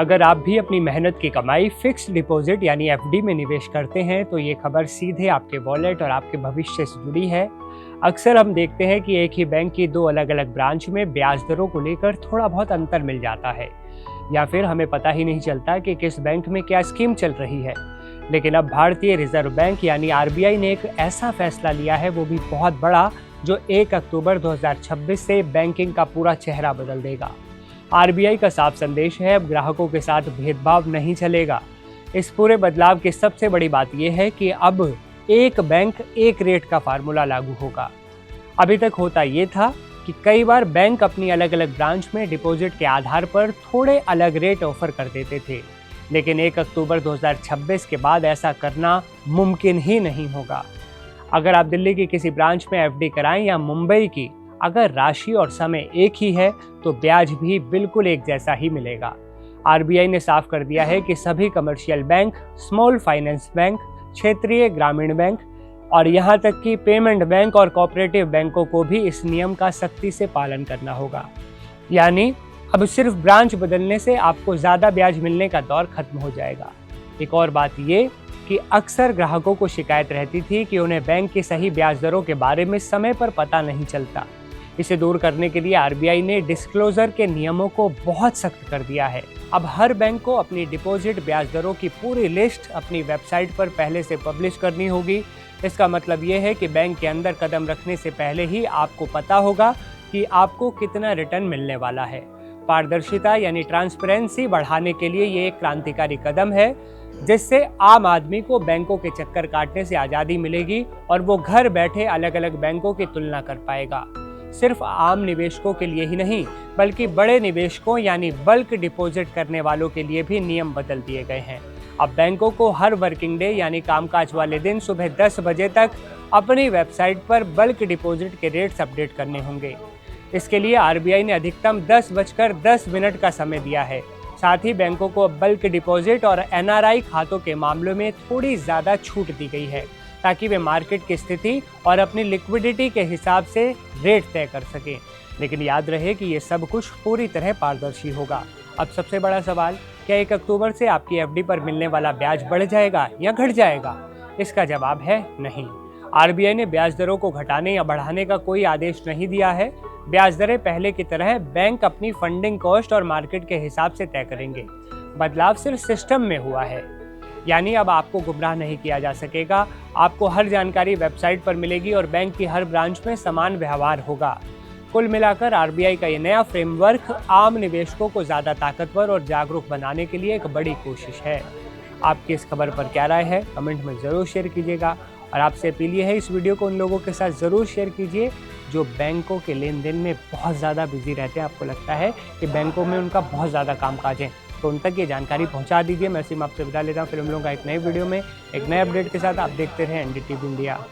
अगर आप भी अपनी मेहनत की कमाई फिक्स्ड डिपॉजिट यानी एफडी में निवेश करते हैं तो ये खबर सीधे आपके वॉलेट और आपके भविष्य से जुड़ी है। अक्सर हम देखते हैं कि एक ही बैंक की दो अलग अलग ब्रांच में ब्याज दरों को लेकर थोड़ा बहुत अंतर मिल जाता है, या फिर हमें पता ही नहीं चलता कि किस बैंक में क्या स्कीम चल रही है। लेकिन अब भारतीय रिजर्व बैंक यानी आरबीआई ने एक ऐसा फैसला लिया है, वो भी बहुत बड़ा, जो 1 अक्टूबर 2026 से बैंकिंग का पूरा चेहरा बदल देगा। आरबीआई का साफ संदेश है, अब ग्राहकों के साथ भेदभाव नहीं चलेगा। इस पूरे बदलाव की सबसे बड़ी बात यह है कि अब एक बैंक एक रेट का फार्मूला लागू होगा। अभी तक होता ये था कि कई बार बैंक अपनी अलग अलग ब्रांच में डिपॉजिट के आधार पर थोड़े अलग रेट ऑफर कर देते थे, लेकिन 1 अक्टूबर 2026 के बाद ऐसा करना मुमकिन ही नहीं होगा। अगर आप दिल्ली की किसी ब्रांच में एफडी कराएं या मुंबई की, अगर राशि और समय एक ही है तो ब्याज भी बिल्कुल एक जैसा ही मिलेगा। आरबीआई ने साफ कर दिया है कि सभी commercial bank, small finance bank, क्षेत्रीय ग्रामीण बैंक और यहाँ तक कि पेमेंट बैंक और कोऑपरेटिव बैंकों को भी इस नियम का सख्ती से पालन करना होगा। यानी अब सिर्फ ब्रांच बदलने से आपको ज़्यादा ब्याज मिलने का दौर खत्म हो जाएगा। एक और बात ये कि अक्सर ग्राहकों को शिकायत रहती थी कि उन्हें बैंक की सही ब्याज दरों के बारे में समय पर पता नहीं चलता। इसे दूर करने के लिए आरबीआई ने डिस्क्लोजर के नियमों को बहुत सख्त कर दिया है। अब हर बैंक को अपनी डिपॉजिट ब्याज दरों की पूरी लिस्ट अपनी वेबसाइट पर पहले से पब्लिश करनी होगी। इसका मतलब ये है कि बैंक के अंदर कदम रखने से पहले ही आपको पता होगा कि आपको कितना रिटर्न मिलने वाला है। पारदर्शिता यानी ट्रांसपेरेंसी बढ़ाने के लिए ये एक क्रांतिकारी कदम है, जिससे आम आदमी को बैंकों के चक्कर काटने से आज़ादी मिलेगी और वो घर बैठे अलग अलग बैंकों की तुलना कर पाएगा। सिर्फ आम निवेशकों के लिए ही नहीं, बल्कि बड़े निवेशकों यानी बल्क डिपॉजिट करने वालों के लिए भी नियम बदल दिए गए हैं। अब बैंकों को हर वर्किंग डे यानी कामकाज वाले दिन सुबह 10 बजे तक अपनी वेबसाइट पर बल्क डिपॉजिट के रेट्स अपडेट करने होंगे। इसके लिए आरबीआई ने अधिकतम 10:10 का समय दिया है। साथ ही बैंकों को बल्क डिपॉजिट और एनआरआई खातों के मामलों में थोड़ी ज़्यादा छूट दी गई है, ताकि वे मार्केट की स्थिति और अपनी लिक्विडिटी के हिसाब से रेट तय कर सकें। लेकिन याद रहे कि ये सब कुछ पूरी तरह पारदर्शी होगा। अब सबसे बड़ा सवाल, क्या 1 अक्टूबर से आपकी एफडी पर मिलने वाला ब्याज बढ़ जाएगा या घट जाएगा? इसका जवाब है नहीं। आरबीआई ने ब्याज दरों को घटाने या बढ़ाने का कोई आदेश नहीं दिया है। ब्याज दरें पहले की तरह बैंक अपनी फंडिंग कॉस्ट और मार्केट के हिसाब से तय करेंगे। बदलाव सिर्फ सिस्टम में हुआ है, यानी अब आपको गुमराह नहीं किया जा सकेगा। आपको हर जानकारी वेबसाइट पर मिलेगी और बैंक की हर ब्रांच में समान व्यवहार होगा। कुल मिलाकर आरबीआई का ये नया फ्रेमवर्क आम निवेशकों को ज़्यादा ताकतवर और जागरूक बनाने के लिए एक बड़ी कोशिश है। आपकी इस खबर पर क्या राय है, कमेंट में ज़रूर शेयर कीजिएगा। और आपसे अपील ये है, इस वीडियो को उन लोगों के साथ ज़रूर शेयर कीजिए जो बैंकों के लेन देन में बहुत ज़्यादा बिजी रहते हैं। आपको लगता है कि बैंकों में उनका बहुत ज़्यादा कामकाज है, तो उन तक ये जानकारी पहुंचा दीजिए। मैं सिर्फ आपसे विदा लेता हूँ। फिर हम लोग का एक नए वीडियो में एक नए अपडेट के साथ आप देखते रहें एनडीटीवी इंडिया।